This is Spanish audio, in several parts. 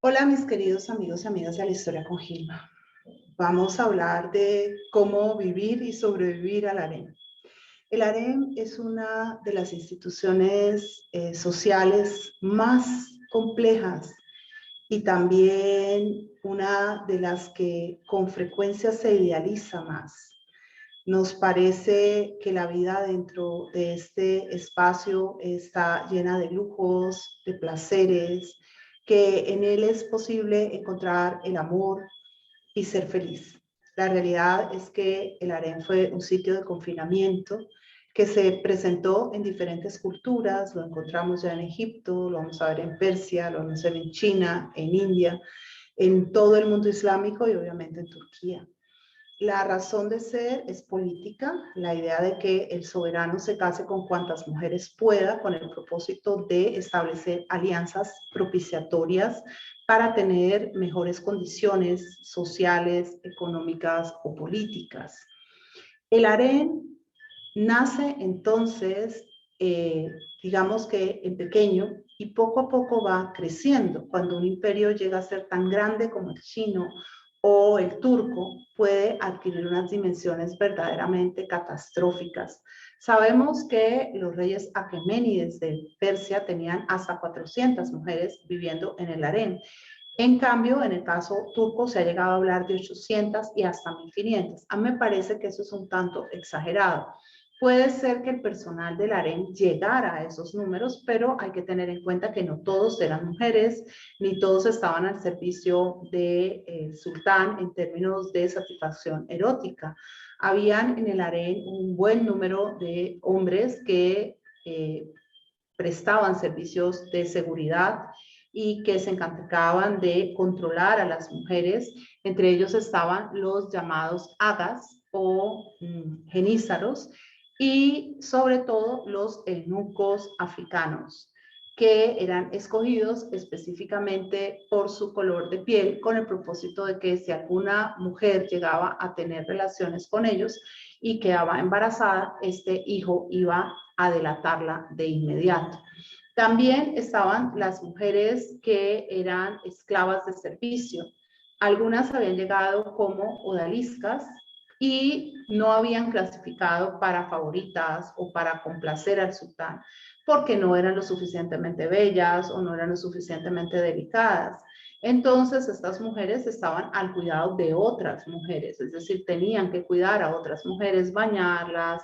Hola mis queridos amigos y amigas de la historia con Gilma. Vamos a hablar de cómo vivir y sobrevivir al harén. El harén es una de las instituciones sociales más complejas y también una de las que con frecuencia se idealiza más. Nos parece que la vida dentro de este espacio está llena de lujos, de placeres, que en él es posible encontrar el amor y ser feliz. La realidad es que el harén fue un sitio de confinamiento que se presentó en diferentes culturas. Lo encontramos ya en Egipto, lo vamos a ver en Persia, lo vamos a ver en China, en India, en todo el mundo islámico y obviamente en Turquía. La razón de ser es política, la idea de que el soberano se case con cuantas mujeres pueda con el propósito de establecer alianzas propiciatorias para tener mejores condiciones sociales, económicas o políticas. El harén nace entonces, digamos que en pequeño, y poco a poco va creciendo. Cuando un imperio llega a ser tan grande como el chino o el turco, puede adquirir unas dimensiones verdaderamente catastróficas. Sabemos que los reyes aqueménides de Persia tenían hasta 400 mujeres viviendo en el harén. En cambio, en el caso turco se ha llegado a hablar de 800 y hasta 1500. A mí me parece que eso es un tanto exagerado. Puede ser que el personal del harén llegara a esos números, pero hay que tener en cuenta que no todos eran mujeres, ni todos estaban al servicio del sultán en términos de satisfacción erótica. Habían en el harén un buen número de hombres que prestaban servicios de seguridad y que se encargaban de controlar a las mujeres. Entre ellos estaban los llamados agas o genízaros y sobre todo los eunucos africanos, que eran escogidos específicamente por su color de piel con el propósito de que si alguna mujer llegaba a tener relaciones con ellos y quedaba embarazada, este hijo iba a delatarla de inmediato. También estaban las mujeres que eran esclavas de servicio. Algunas habían llegado como odaliscas y no habían clasificado para favoritas o para complacer al sultán porque no eran lo suficientemente bellas o no eran lo suficientemente delicadas. Entonces estas mujeres estaban al cuidado de otras mujeres, es decir, tenían que cuidar a otras mujeres, bañarlas,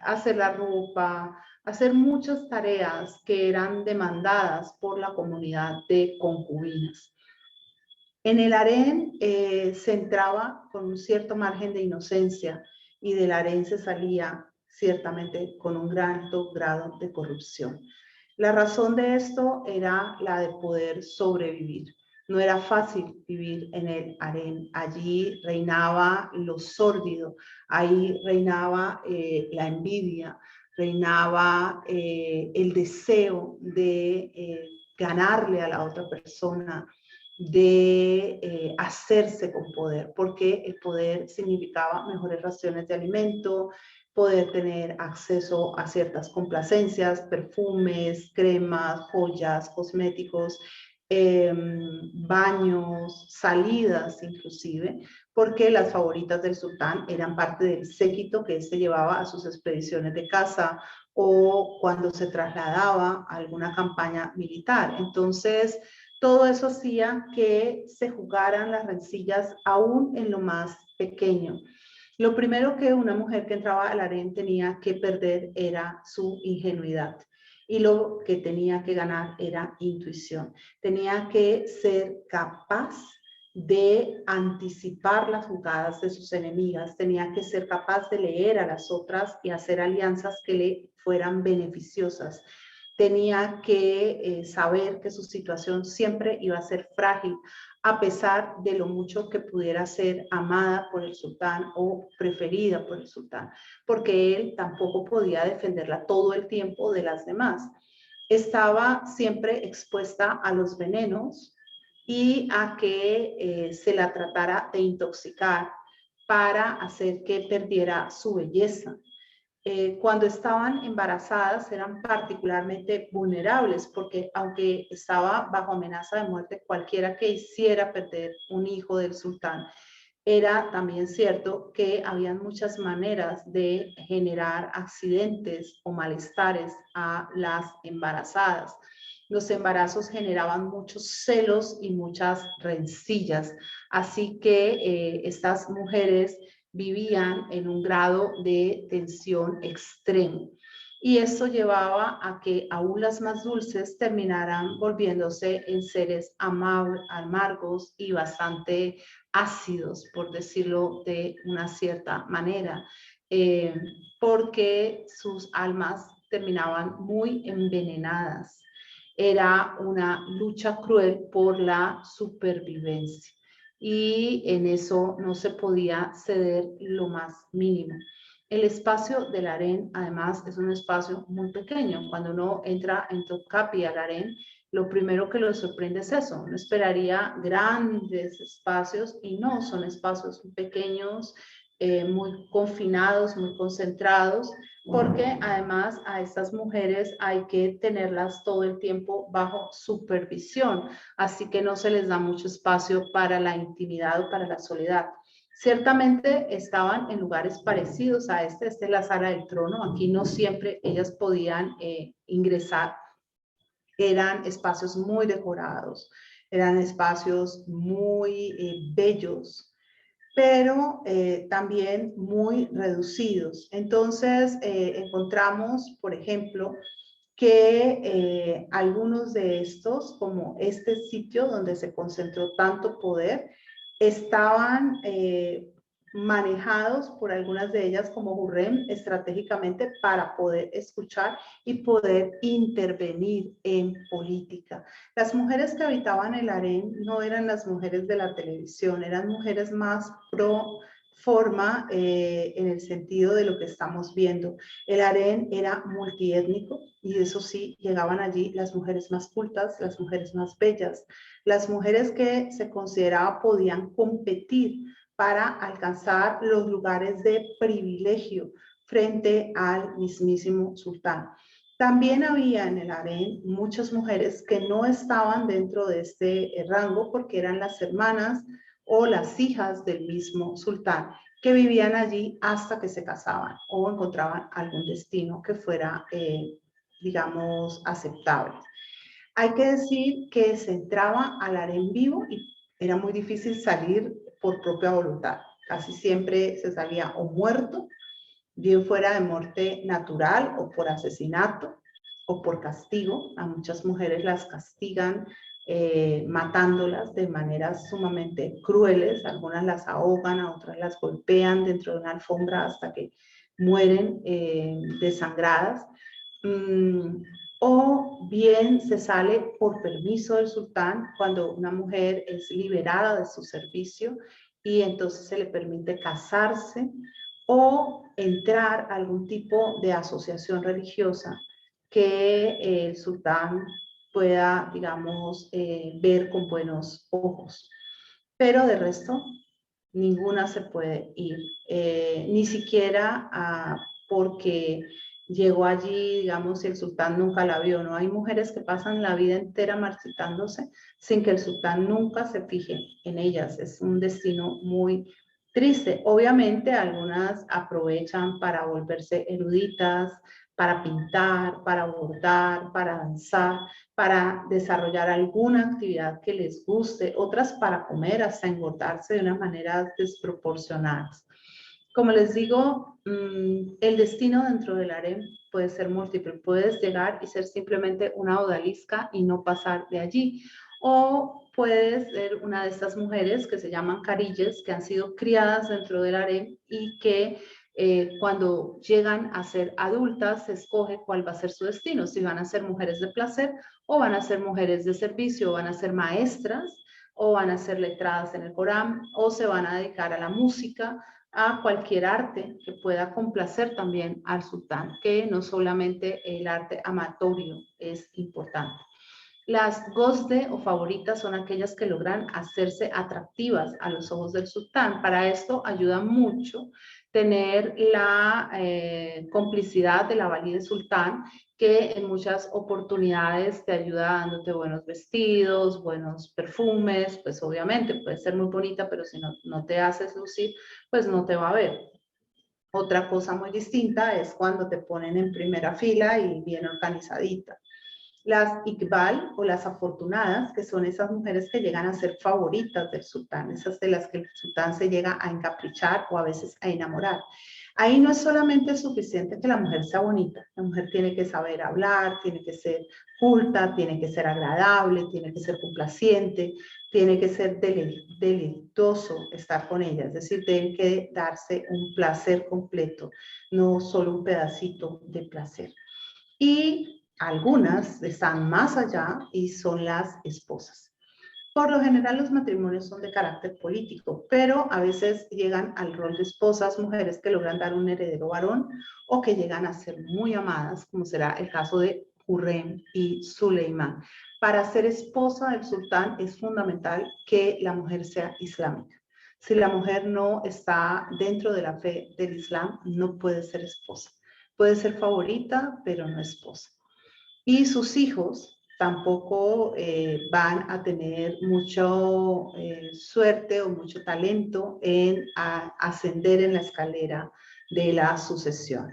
hacer la ropa, hacer muchas tareas que eran demandadas por la comunidad de concubinas. En el harén se entraba con un cierto margen de inocencia y del harén se salía ciertamente con un gran alto grado de corrupción. La razón de esto era la de poder sobrevivir. No era fácil vivir en el harén. Allí reinaba lo sórdido, ahí reinaba la envidia, reinaba el deseo de ganarle a la otra persona, de hacerse con poder, porque el poder significaba mejores raciones de alimento, poder tener acceso a ciertas complacencias, perfumes, cremas, joyas, cosméticos, baños, salidas inclusive, porque las favoritas del sultán eran parte del séquito que éste llevaba a sus expediciones de caza o cuando se trasladaba a alguna campaña militar. Entonces, todo eso hacía que se jugaran las rencillas aún en lo más pequeño. Lo primero que una mujer que entraba al harén tenía que perder era su ingenuidad y lo que tenía que ganar era intuición. Tenía que ser capaz de anticipar las jugadas de sus enemigas, tenía que ser capaz de leer a las otras y hacer alianzas que le fueran beneficiosas. Tenía que saber que su situación siempre iba a ser frágil, a pesar de lo mucho que pudiera ser amada por el sultán o preferida por el sultán, porque él tampoco podía defenderla todo el tiempo de las demás. Estaba siempre expuesta a los venenos y a que se la tratara de intoxicar para hacer que perdiera su belleza. cuando estaban embarazadas eran particularmente vulnerables porque aunque estaba bajo amenaza de muerte cualquiera que hiciera perder un hijo del sultán, era también cierto que habían muchas maneras de generar accidentes o malestares a las embarazadas. Los embarazos generaban muchos celos y muchas rencillas, así que estas mujeres vivían en un grado de tensión extremo. Y esto llevaba a que aún las más dulces terminaran volviéndose en seres amargos y bastante ácidos, por decirlo de una cierta manera, porque sus almas terminaban muy envenenadas. Era una lucha cruel por la supervivencia y en eso no se podía ceder lo más mínimo. El espacio del harén, además, es un espacio muy pequeño. Cuando uno entra en Topkapi al harén, lo primero que lo sorprende es eso. Uno esperaría grandes espacios y no, son espacios pequeños, muy confinados, muy concentrados, porque además a estas mujeres hay que tenerlas todo el tiempo bajo supervisión, así que no se les da mucho espacio para la intimidad o para la soledad. Ciertamente estaban en lugares parecidos a esta es la sala del trono, aquí no siempre ellas podían ingresar, eran espacios muy decorados, eran espacios muy bellos, pero también muy reducidos. Entonces, encontramos, por ejemplo, que algunos de estos, como este sitio donde se concentró tanto poder, estaban manejados por algunas de ellas como Hurrem estratégicamente para poder escuchar y poder intervenir en política. Las mujeres que habitaban el harén no eran las mujeres de la televisión, eran mujeres más pro forma en el sentido de lo que estamos viendo. El harén era multiétnico y eso sí, llegaban allí las mujeres más cultas, las mujeres más bellas, las mujeres que se consideraba podían competir para alcanzar los lugares de privilegio frente al mismísimo sultán. También había en el harén muchas mujeres que no estaban dentro de este rango porque eran las hermanas o las hijas del mismo sultán que vivían allí hasta que se casaban o encontraban algún destino que fuera, digamos, aceptable. Hay que decir que se entraba al harén vivo y era muy difícil salir por propia voluntad. Casi siempre se salía o muerto, bien fuera de muerte natural o por asesinato o por castigo. A muchas mujeres las castigan matándolas de maneras sumamente crueles. Algunas las ahogan, a otras las golpean dentro de una alfombra hasta que mueren desangradas. O bien se sale por permiso del sultán cuando una mujer es liberada de su servicio y entonces se le permite casarse o entrar a algún tipo de asociación religiosa que el sultán pueda, digamos, ver con buenos ojos. Pero de resto, ninguna se puede ir, ni siquiera porque llegó allí, digamos, y el sultán nunca la vio, ¿no? Hay mujeres que pasan la vida entera marchitándose sin que el sultán nunca se fije en ellas. Es un destino muy triste. Obviamente, algunas aprovechan para volverse eruditas, para pintar, para bordar, para danzar, para desarrollar alguna actividad que les guste, otras para comer hasta engordarse de una manera desproporcionada. Como les digo, el destino dentro del harem puede ser múltiple. Puedes llegar y ser simplemente una odalisca y no pasar de allí. O puedes ser una de estas mujeres que se llaman carilles, que han sido criadas dentro del harem y que cuando llegan a ser adultas se escoge cuál va a ser su destino, si van a ser mujeres de placer o van a ser mujeres de servicio, o van a ser maestras o van a ser letradas en el Corán o se van a dedicar a la música, a cualquier arte que pueda complacer también al sultán, que no solamente el arte amatorio es importante. Las gozde o favoritas son aquellas que logran hacerse atractivas a los ojos del sultán. Para esto ayuda mucho tener la complicidad de la valide sultán, que en muchas oportunidades te ayuda dándote buenos vestidos, buenos perfumes, pues obviamente puede ser muy bonita, pero si no te haces lucir, pues no te va a ver. Otra cosa muy distinta es cuando te ponen en primera fila y bien organizadita. Las Iqbal o las afortunadas, que son esas mujeres que llegan a ser favoritas del sultán, esas de las que el sultán se llega a encaprichar o a veces a enamorar. Ahí no es solamente suficiente que la mujer sea bonita, la mujer tiene que saber hablar, tiene que ser culta, tiene que ser agradable, tiene que ser complaciente, tiene que ser deleitoso estar con ella, es decir, tiene que darse un placer completo, no solo un pedacito de placer. Y algunas están más allá y son las esposas. Por lo general los matrimonios son de carácter político, pero a veces llegan al rol de esposas, mujeres que logran dar un heredero varón o que llegan a ser muy amadas, como será el caso de Hurrem y Suleimán. Para ser esposa del sultán es fundamental que la mujer sea islámica. Si la mujer no está dentro de la fe del Islam, no puede ser esposa. Puede ser favorita, pero no esposa. Y sus hijos tampoco van a tener mucho suerte o mucho talento en ascender en la escalera de la sucesión.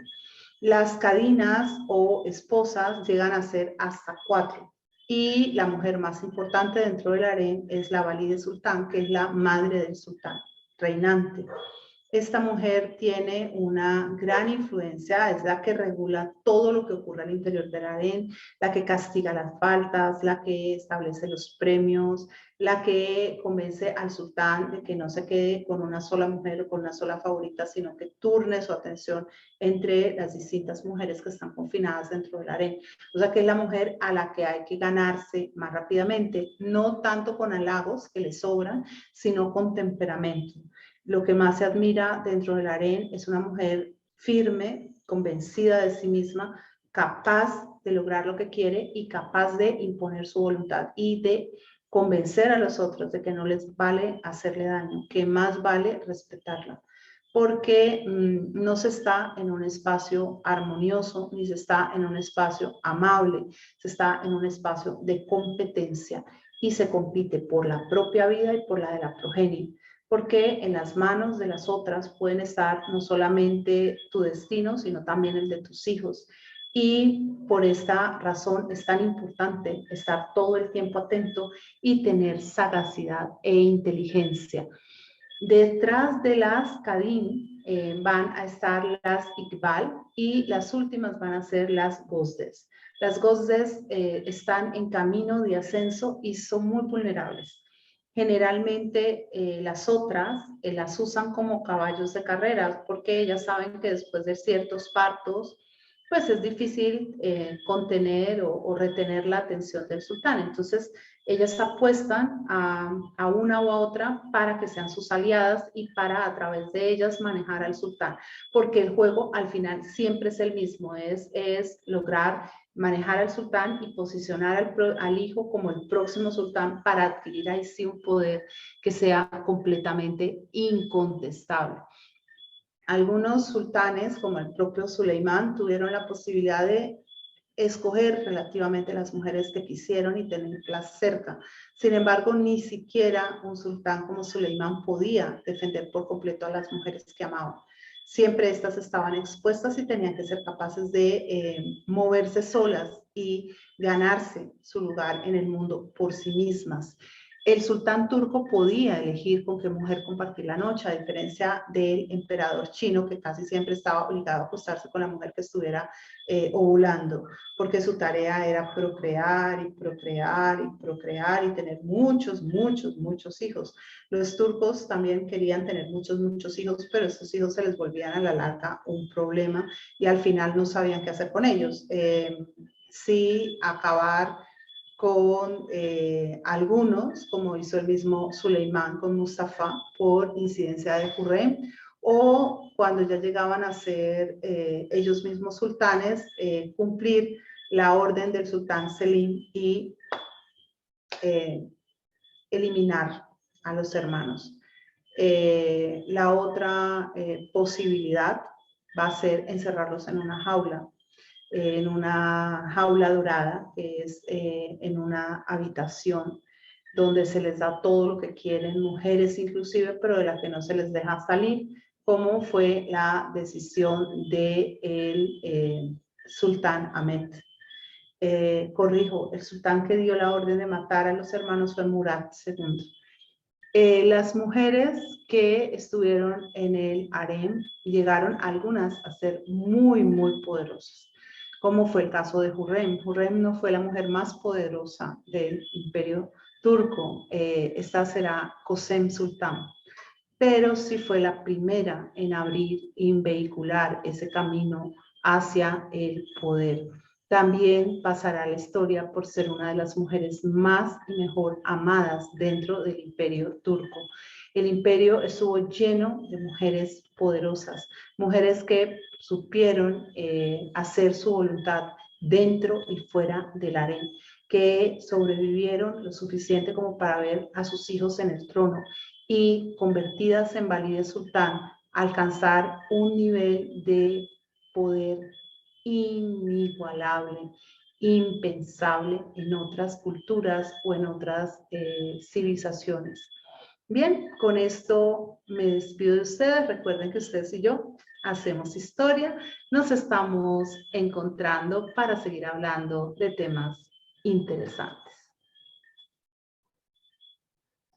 Las cadinas o esposas llegan a ser hasta 4. Y la mujer más importante dentro del harén es la valide sultán, que es la madre del sultán, reinante. Esta mujer tiene una gran influencia, es la que regula todo lo que ocurre al interior del harén, la que castiga las faltas, la que establece los premios, la que convence al sultán de que no se quede con una sola mujer o con una sola favorita, sino que turne su atención entre las distintas mujeres que están confinadas dentro del harén. O sea que es la mujer a la que hay que ganarse más rápidamente, no tanto con halagos que le sobran, sino con temperamento. Lo que más se admira dentro del harén es una mujer firme, convencida de sí misma, capaz de lograr lo que quiere y capaz de imponer su voluntad y de convencer a los otros de que no les vale hacerle daño, que más vale respetarla, porque no se está en un espacio armonioso ni se está en un espacio amable, se está en un espacio de competencia y se compite por la propia vida y por la de la progenie, porque en las manos de las otras pueden estar no solamente tu destino, sino también el de tus hijos. Y por esta razón es tan importante estar todo el tiempo atento y tener sagacidad e inteligencia. Detrás de las Kadin van a estar las Iqbal y las últimas van a ser las Gozdes. Las Gozdes están en camino de ascenso y son muy vulnerables. Generalmente las otras las usan como caballos de carrera porque ellas saben que después de ciertos partos pues es difícil contener o retener la atención del sultán. Entonces ellas apuestan a una u a otra para que sean sus aliadas y para a través de ellas manejar al sultán, porque el juego al final siempre es el mismo, es lograr manejar al sultán y posicionar al hijo como el próximo sultán para adquirir ahí sí un poder que sea completamente incontestable. Algunos sultanes, como el propio Suleimán, tuvieron la posibilidad de escoger relativamente las mujeres que quisieron y tenerlas cerca. Sin embargo, ni siquiera un sultán como Suleimán podía defender por completo a las mujeres que amaba. Siempre estas estaban expuestas y tenían que ser capaces de moverse solas y ganarse su lugar en el mundo por sí mismas. El sultán turco podía elegir con qué mujer compartir la noche, a diferencia del emperador chino, que casi siempre estaba obligado a acostarse con la mujer que estuviera ovulando, porque su tarea era procrear y procrear y procrear y tener muchos, muchos, muchos hijos. Los turcos también querían tener muchos, muchos hijos, pero estos hijos se les volvían a la larga un problema y al final no sabían qué hacer con ellos. Sí, acabar con algunos, como hizo el mismo Suleimán con Mustafa por incidencia de Hurrem, o cuando ya llegaban a ser ellos mismos sultanes, cumplir la orden del sultán Selim y eliminar a los hermanos. La otra posibilidad va a ser encerrarlos en una jaula dorada, que es en una habitación donde se les da todo lo que quieren, mujeres inclusive, pero de la que no se les deja salir, como fue la decisión del sultán Ahmed. Corrijo, el sultán que dio la orden de matar a los hermanos fue Murad II. Las mujeres que estuvieron en el harem llegaron algunas a ser muy, muy poderosas, como fue el caso de Hurrem. Hurrem no fue la mujer más poderosa del imperio turco, esta será Kösem Sultán, pero sí fue la primera en abrir y en vehicular ese camino hacia el poder. También pasará a la historia por ser una de las mujeres más y mejor amadas dentro del imperio turco. El imperio estuvo lleno de mujeres poderosas, mujeres que supieron hacer su voluntad dentro y fuera del harén, que sobrevivieron lo suficiente como para ver a sus hijos en el trono y convertidas en valide sultán, alcanzar un nivel de poder inigualable, impensable en otras culturas o en otras civilizaciones. Bien, con esto me despido de ustedes. Recuerden que ustedes y yo hacemos historia. Nos estamos encontrando para seguir hablando de temas interesantes.